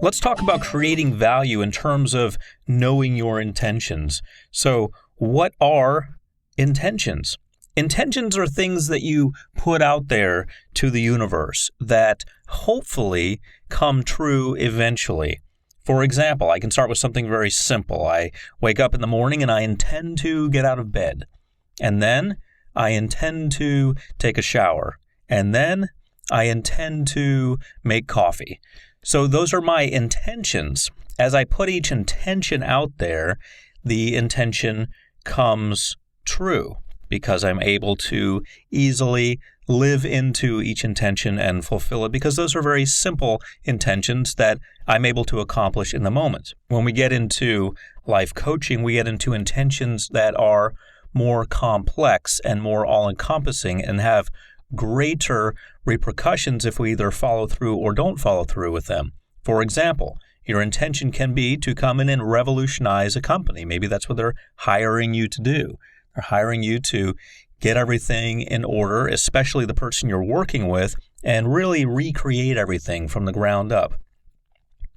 Let's talk about creating value in terms of knowing your intentions. So, what are intentions? Intentions are things that you put out there to the universe that hopefully come true eventually. For example, I can start with something very simple. I wake up in the morning and I intend to get out of bed. And then I intend to take a shower. And then I intend to make coffee. So those are my intentions. As I put each intention out there, the intention comes true because I'm able to easily live into each intention and fulfill it because those are very simple intentions that I'm able to accomplish in the moment. When we get into life coaching, we get into intentions that are more complex and more all-encompassing and have greater repercussions if we either follow through or don't follow through with them. For example, your intention can be to come in and revolutionize a company. Maybe that's what they're hiring you to do. They're hiring you to get everything in order, especially the person you're working with, and really recreate everything from the ground up.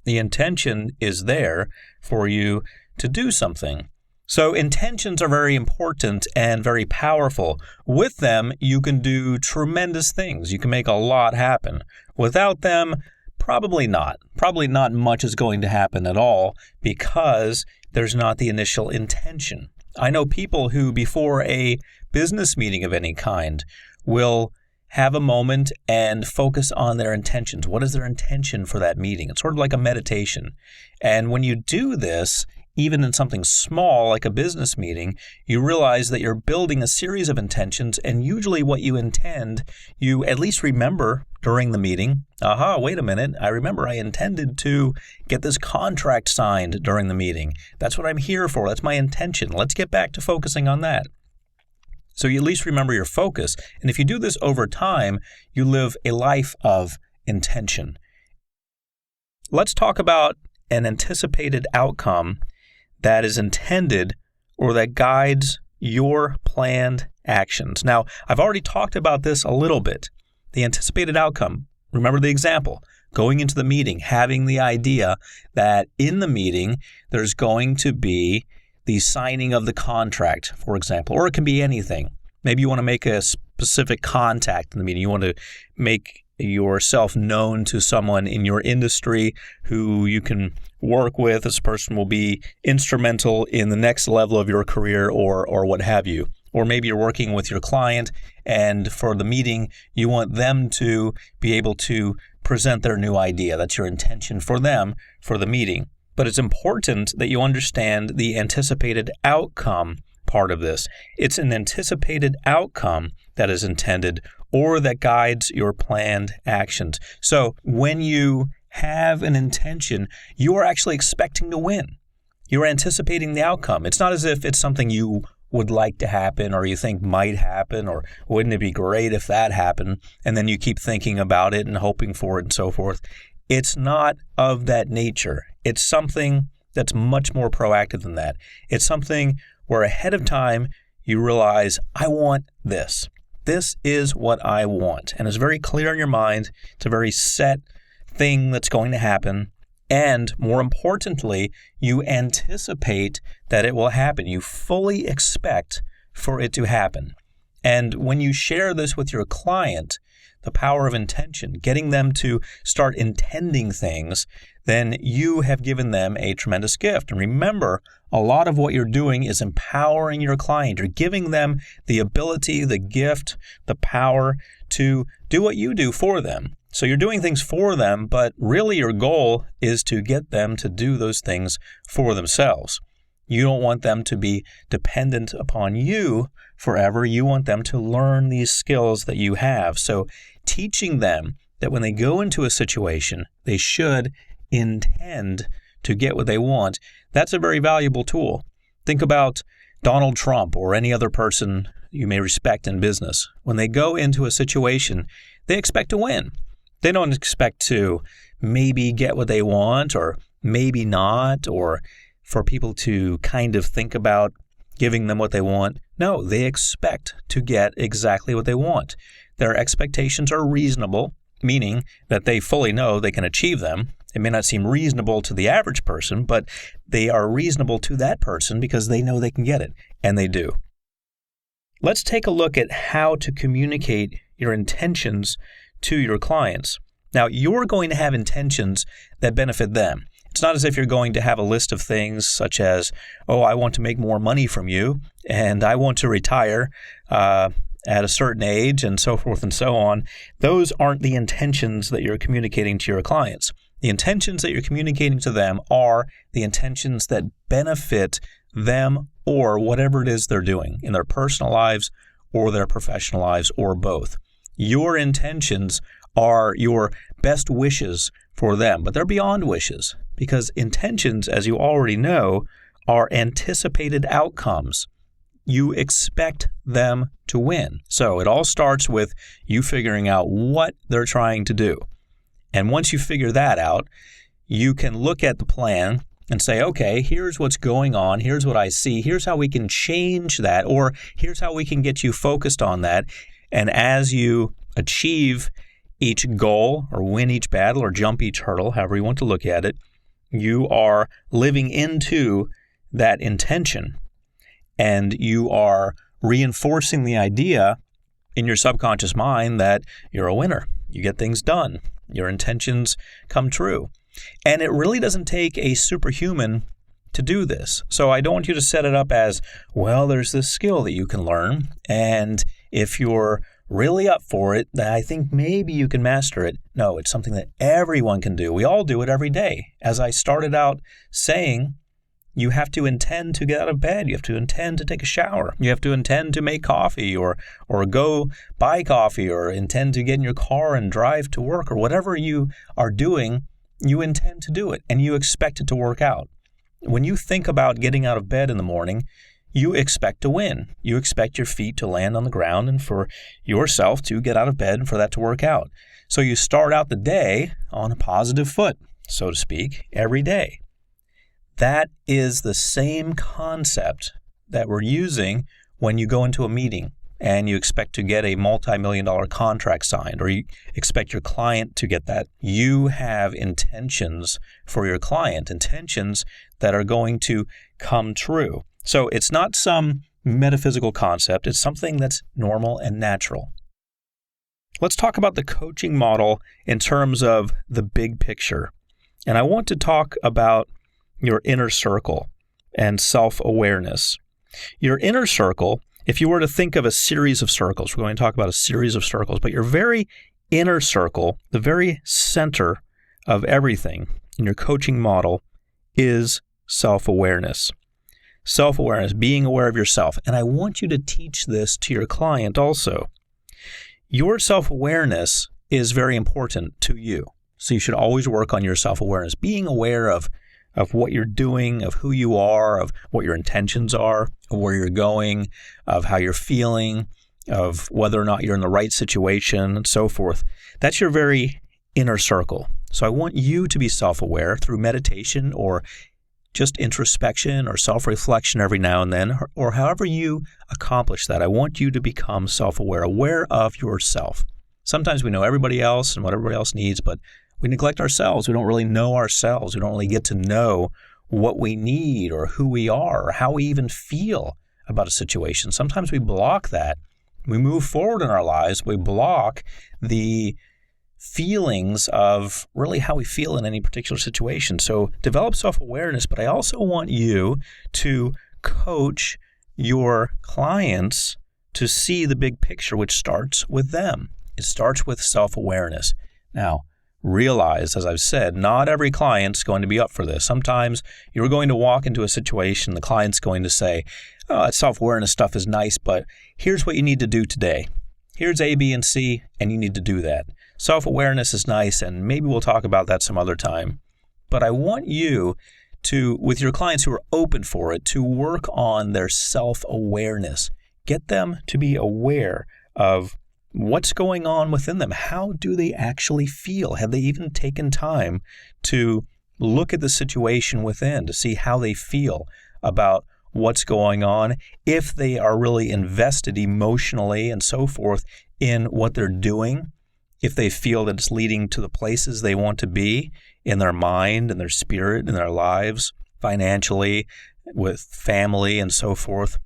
The intention is there for you to do something. So intentions are very important and very powerful. With them, you can do tremendous things. You can make a lot happen. Without them, probably not. Probably not much is going to happen at all because there's not the initial intention. I know people who, before a business meeting of any kind, will have a moment and focus on their intentions. What is their intention for that meeting? It's sort of like a meditation. And when you do this, even in something small like a business meeting, you realize that you're building a series of intentions, and usually what you intend, you at least remember during the meeting. Wait a minute, I remember I intended to get this contract signed during the meeting. That's what I'm here for. That's my intention. Let's get back to focusing on that. So you at least remember your focus. And if you do this over time, you live a life of intention. Let's talk about an anticipated outcome that is intended or that guides your planned actions. Now, I've already talked about this a little bit. The anticipated outcome, remember the example, going into the meeting, having the idea that in the meeting there's going to be the signing of the contract, for example, or it can be anything. Maybe you want to make a specific contact in the meeting. You want to make yourself known to someone in your industry who you can work with. This person will be instrumental in the next level of your career or what have you. Or maybe you're working with your client and for the meeting, you want them to be able to present their new idea. That's your intention for them for the meeting. But it's important that you understand the anticipated outcome part of this. It's an anticipated outcome that is intended or that guides your planned actions. So when you have an intention, you are actually expecting to win. You're anticipating the outcome. It's not as if it's something you would like to happen or you think might happen or wouldn't it be great if that happened, and then you keep thinking about it and hoping for it and so forth. It's not of that nature. It's something that's much more proactive than that. It's something where ahead of time you realize, I want this. This is what I want. And it's very clear in your mind. It's a very set thing that's going to happen. And more importantly, you anticipate that it will happen. You fully expect for it to happen. And when you share this with your client, the power of intention, getting them to start intending things, then you have given them a tremendous gift. And remember, a lot of what you're doing is empowering your client. You're giving them the ability, the gift, the power to do what you do for them. So you're doing things for them, but really your goal is to get them to do those things for themselves. You don't want them to be dependent upon you forever. You want them to learn these skills that you have. So teaching them that when they go into a situation, they should intend to get what they want, that's a very valuable tool. Think about Donald Trump or any other person you may respect in business. When they go into a situation, they expect to win. They don't expect to maybe get what they want or maybe not, or for people to kind of think about giving them what they want. No, they expect to get exactly what they want. Their expectations are reasonable, meaning that they fully know they can achieve them. It may not seem reasonable to the average person, but they are reasonable to that person because they know they can get it, and they do. Let's take a look at how to communicate your intentions to your clients. Now, you're going to have intentions that benefit them. It's not as if you're going to have a list of things such as, oh, I want to make more money from you, and I want to retire at a certain age, and so forth and so on. Those aren't the intentions that you're communicating to your clients. The intentions that you're communicating to them are the intentions that benefit them or whatever it is they're doing in their personal lives or their professional lives or both. Your intentions are your best wishes for them, but they're beyond wishes because intentions, as you already know, are anticipated outcomes. You expect them to win. So it all starts with you figuring out what they're trying to do. And once you figure that out, you can look at the plan and say, okay, here's what's going on. Here's what I see. Here's how we can change that, or here's how we can get you focused on that. And as you achieve each goal or win each battle or jump each hurdle, however you want to look at it, you are living into that intention and you are reinforcing the idea in your subconscious mind that you're a winner. You get things done. Your intentions come true. And it really doesn't take a superhuman to do this. So I don't want you to set it up as, well, there's this skill that you can learn, and if you're really up for it, then I think maybe you can master it. No, it's something that everyone can do. We all do it every day. As I started out saying, you have to intend to get out of bed. You have to intend to take a shower. You have to intend to make coffee or go buy coffee or intend to get in your car and drive to work or whatever you are doing, you intend to do it and you expect it to work out. When you think about getting out of bed in the morning, you expect to win. You expect your feet to land on the ground and for yourself to get out of bed and for that to work out. So you start out the day on a positive foot, so to speak, every day. That is the same concept that we're using when you go into a meeting and you expect to get a multi-million-dollar contract signed, or you expect your client to get that. You have intentions for your client, intentions that are going to come true. So it's not some metaphysical concept. It's something that's normal and natural. Let's talk about the coaching model in terms of the big picture. And I want to talk about your inner circle and self-awareness. Your inner circle, if you were to think of a series of circles, we're going to talk about a series of circles, but your very inner circle, the very center of everything in your coaching model is self-awareness. Self-awareness, being aware of yourself. And I want you to teach this to your client also. Your self-awareness is very important to you. So you should always work on your self-awareness, being aware of what you're doing, of who you are, of what your intentions are, of where you're going, of how you're feeling, of whether or not you're in the right situation, and so forth. That's your very inner circle. So I want you to be self-aware through meditation or just introspection or self-reflection every now and then, or however you accomplish that. I want you to become self-aware, aware of yourself. Sometimes we know everybody else and what everybody else needs, but we neglect ourselves. We don't really know ourselves. We don't really get to know what we need or who we are or how we even feel about a situation. Sometimes we block that. We move forward in our lives. We block the feelings of really how we feel in any particular situation. So develop self-awareness, but I also want you to coach your clients to see the big picture, which starts with them. It starts with self-awareness. Now, realize, as I've said, not every client's going to be up for this. Sometimes you're going to walk into a situation, the client's going to say, oh, that self-awareness stuff is nice, but here's what you need to do today. Here's A, B, and C, and you need to do that. Self-awareness is nice, and maybe we'll talk about that some other time. But I want you to, with your clients who are open for it, to work on their self-awareness. Get them to be aware of what's going on within them. How do they actually feel? Have they even taken time to look at the situation within to see how they feel about what's going on, if they are really invested emotionally and so forth in what they're doing, if they feel that it's leading to the places they want to be in their mind and their spirit and their lives, financially, with family and so forth.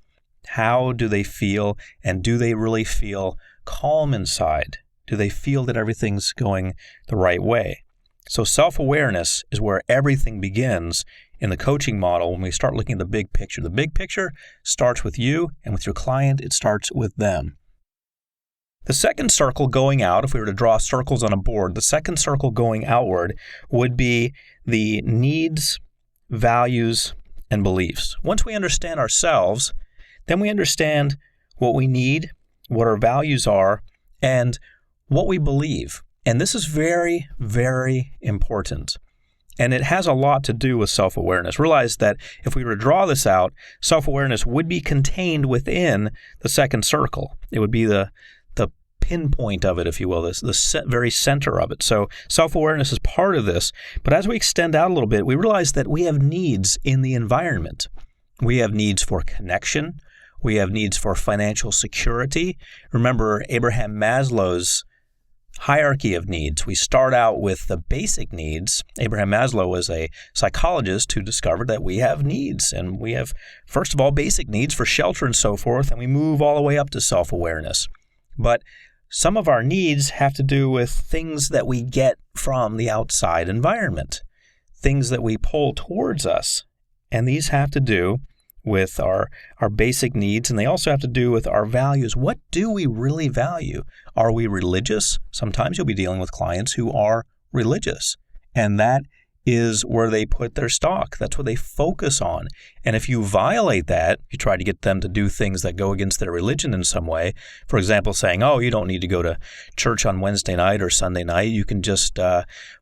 How do they feel, and do they really feel calm inside? Do they feel that everything's going the right way? So self-awareness is where everything begins in the coaching model when we start looking at the big picture. The big picture starts with you, and with your client, it starts with them. The second circle going out, if we were to draw circles on a board, the second circle going outward would be the needs, values, and beliefs. Once we understand ourselves, then we understand what we need, what our values are, and what we believe. And this is very, very important. And it has a lot to do with self-awareness. Realize that if we were to draw this out, self-awareness would be contained within the second circle. It would be the pinpoint of it, if you will, the very center of it. So self-awareness is part of this. But as we extend out a little bit, we realize that we have needs in the environment. We have needs for connection. We have needs for financial security. Remember Abraham Maslow's hierarchy of needs. We start out with the basic needs. Abraham Maslow was a psychologist who discovered that we have needs. And we have, first of all, basic needs for shelter and so forth, and we move all the way up to self-awareness. But some of our needs have to do with things that we get from the outside environment, things that we pull towards us. And these have to do with our basic needs, and they also have to do with our values. What do we really value? Are we religious? Sometimes you'll be dealing with clients who are religious, and that is where they put their stock. That's what they focus on. And if you violate that, you try to get them to do things that go against their religion in some way. For example, saying, oh, you don't need to go to church on Wednesday night or Sunday night. You can just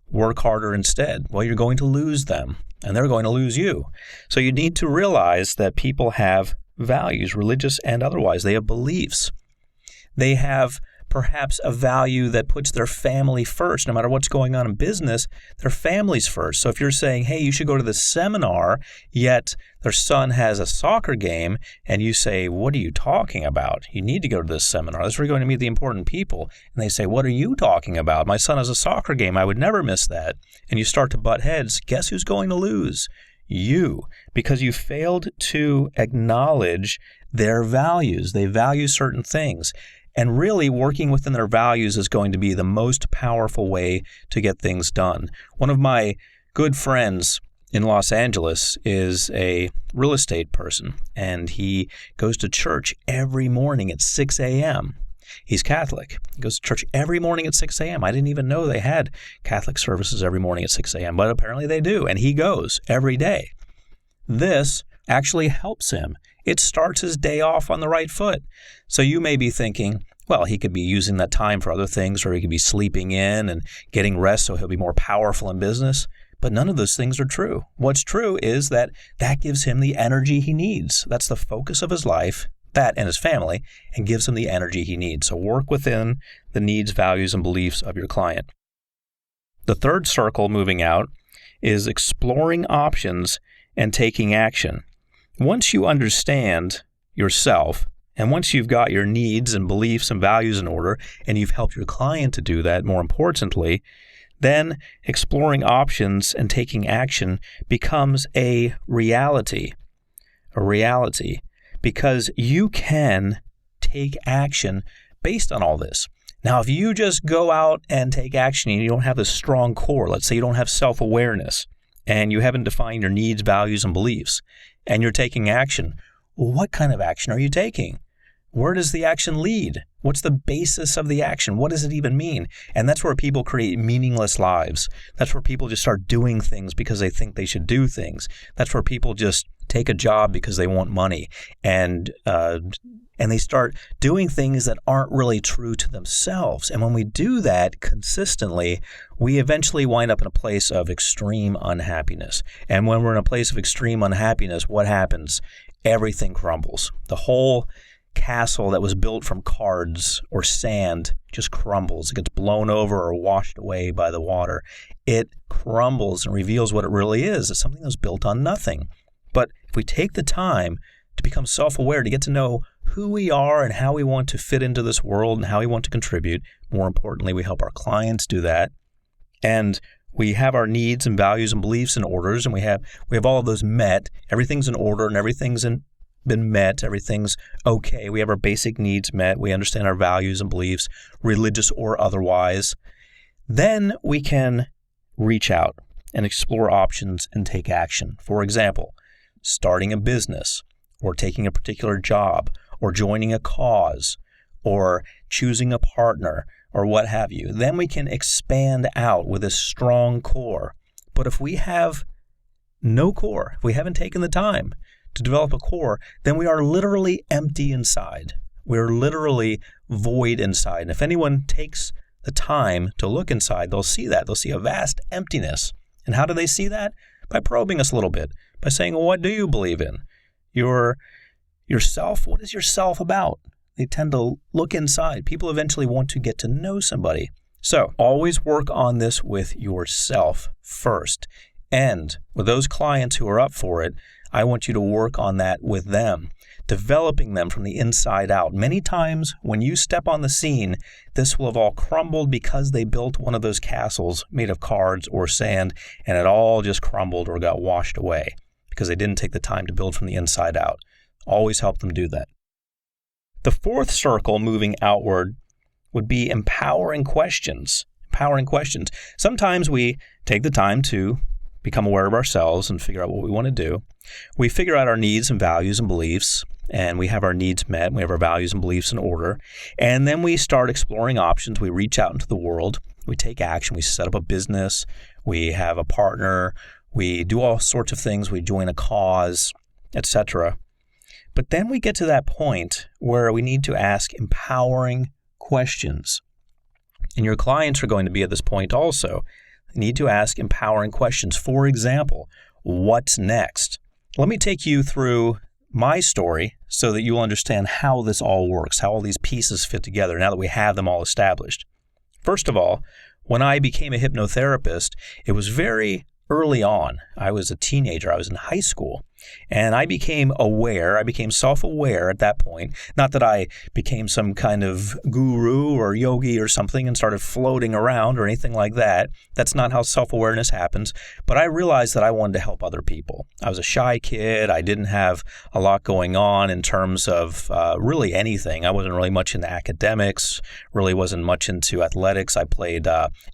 work harder instead. Well, you're going to lose them, and they're going to lose you. So you need to realize that people have values, religious and otherwise. They have beliefs. They have perhaps a value that puts their family first. No matter what's going on in business, their family's first. So if you're saying, hey, you should go to this seminar, yet their son has a soccer game, and you say, what are you talking about? You need to go to this seminar. That's where you're going to meet the important people. And they say, what are you talking about? My son has a soccer game. I would never miss that. And you start to butt heads. Guess who's going to lose? You, because you failed to acknowledge their values. They value certain things. And really, working within their values is going to be the most powerful way to get things done. One of my good friends in Los Angeles is a real estate person, and he goes to church every morning at 6 a.m. He's Catholic. He goes to church every morning at 6 a.m. I didn't even know they had Catholic services every morning at 6 a.m., but apparently they do, and he goes every day. This actually helps him. It starts his day off on the right foot. So you may be thinking, well, he could be using that time for other things, or he could be sleeping in and getting rest so he'll be more powerful in business. But none of those things are true. What's true is that gives him the energy he needs. That's the focus of his life, that and his family, and gives him the energy he needs. So work within the needs, values, and beliefs of your client. The third circle moving out is exploring options and taking action. Once you understand yourself, and once you've got your needs and beliefs and values in order, and you've helped your client to do that, more importantly, then exploring options and taking action becomes a reality, because you can take action based on all this. Now, if you just go out and take action and you don't have a strong core, let's say you don't have self-awareness, and you haven't defined your needs, values, and beliefs, and you're taking action, well, what kind of action are you taking? Where does the action lead? What's the basis of the action? What does it even mean? And that's where people create meaningless lives. That's where people just start doing things because they think they should do things. That's where people just take a job because they want money. And they start doing things that aren't really true to themselves. And when we do that consistently, we eventually wind up in a place of extreme unhappiness. And when we're in a place of extreme unhappiness, what happens? Everything crumbles. The whole castle that was built from cards or sand just crumbles. It gets blown over or washed away by the water. It crumbles and reveals what it really is. It's something that's built on nothing. But if we take the time to become self-aware, to get to know who we are and how we want to fit into this world and how we want to contribute. More importantly, we help our clients do that. And we have our needs and values and beliefs in orders, and we have all of those met. Everything's in order and everything's been met. Everything's okay. We have our basic needs met. We understand our values and beliefs, religious or otherwise. Then we can reach out and explore options and take action. For example, starting a business, or taking a particular job, or joining a cause, or choosing a partner, or what have you. Then we can expand out with a strong core. But if we have no core, if we haven't taken the time to develop a core, then we are literally empty inside. We're literally void inside. And if anyone takes the time to look inside, they'll see that. They'll see a vast emptiness. And how do they see that? By probing us a little bit, by saying, well, what do you believe in? Yourself? What is yourself about? They tend to look inside. People eventually want to get to know somebody. So always work on this with yourself first. And with those clients who are up for it, I want you to work on that with them, developing them from the inside out. Many times when you step on the scene, this will have all crumbled because they built one of those castles made of cards or sand, and it all just crumbled or got washed away because they didn't take the time to build from the inside out. Always help them do that. The fourth circle moving outward would be empowering questions. Empowering questions. Sometimes we take the time to become aware of ourselves and figure out what we want to do. We figure out our needs and values and beliefs, and we have our needs met, and we have our values and beliefs in order. And then we start exploring options. We reach out into the world. We take action. We set up a business. We have a partner. We do all sorts of things. We join a cause, etc. But then we get to that point where we need to ask empowering questions. And your clients are going to be at this point also. They need to ask empowering questions. For example, what's next? Let me take you through my story so that you'll understand how this all works, how all these pieces fit together now that we have them all established. First of all, when I became a hypnotherapist, it was very early on. I was a teenager. I was in high school. And I became aware. I became self-aware at that point. Not that I became some kind of guru or yogi or something and started floating around or anything like that. That's not how self-awareness happens. But I realized that I wanted to help other people. I was a shy kid. I didn't have a lot going on in terms of really anything. I wasn't really much into academics, really wasn't much into athletics. I played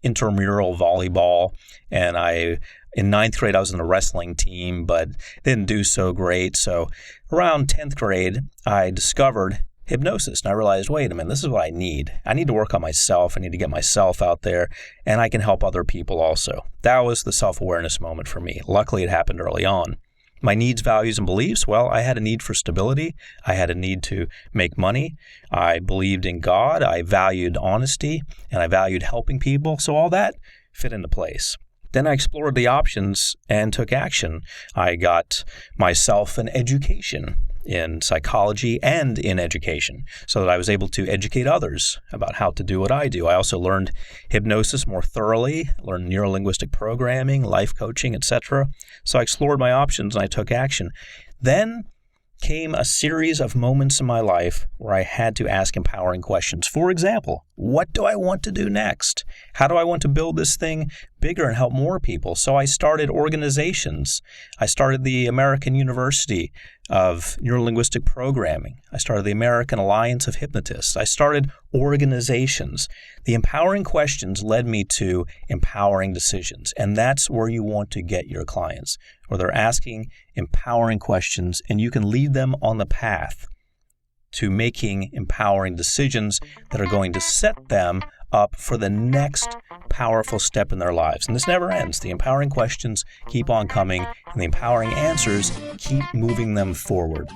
intramural volleyball, and in ninth grade, I was in the wrestling team, but didn't do so great. So around 10th grade, I discovered hypnosis. And I realized, wait a minute, this is what I need. I need to work on myself. I need to get myself out there, and I can help other people also. That was the self-awareness moment for me. Luckily, it happened early on. My needs, values, and beliefs, well, I had a need for stability. I had a need to make money. I believed in God. I valued honesty, and I valued helping people. So all that fit into place. Then I explored the options and took action. I got myself an education in psychology and in education so that I was able to educate others about how to do what I do. I also learned hypnosis more thoroughly, learned neuro-linguistic programming, life coaching, etc. So I explored my options and I took action. Then came a series of moments in my life where I had to ask empowering questions. For example, what do I want to do next? How do I want to build this thing bigger and help more people? So I started organizations. I started the American University of Neuro-Linguistic Programming. I started the American Alliance of Hypnotists. I started organizations. The empowering questions led me to empowering decisions. And that's where you want to get your clients, where they're asking empowering questions, and you can lead them on the path to making empowering decisions that are going to set them up for the next powerful step in their lives. And this never ends. The empowering questions keep on coming, and the empowering answers keep moving them forward.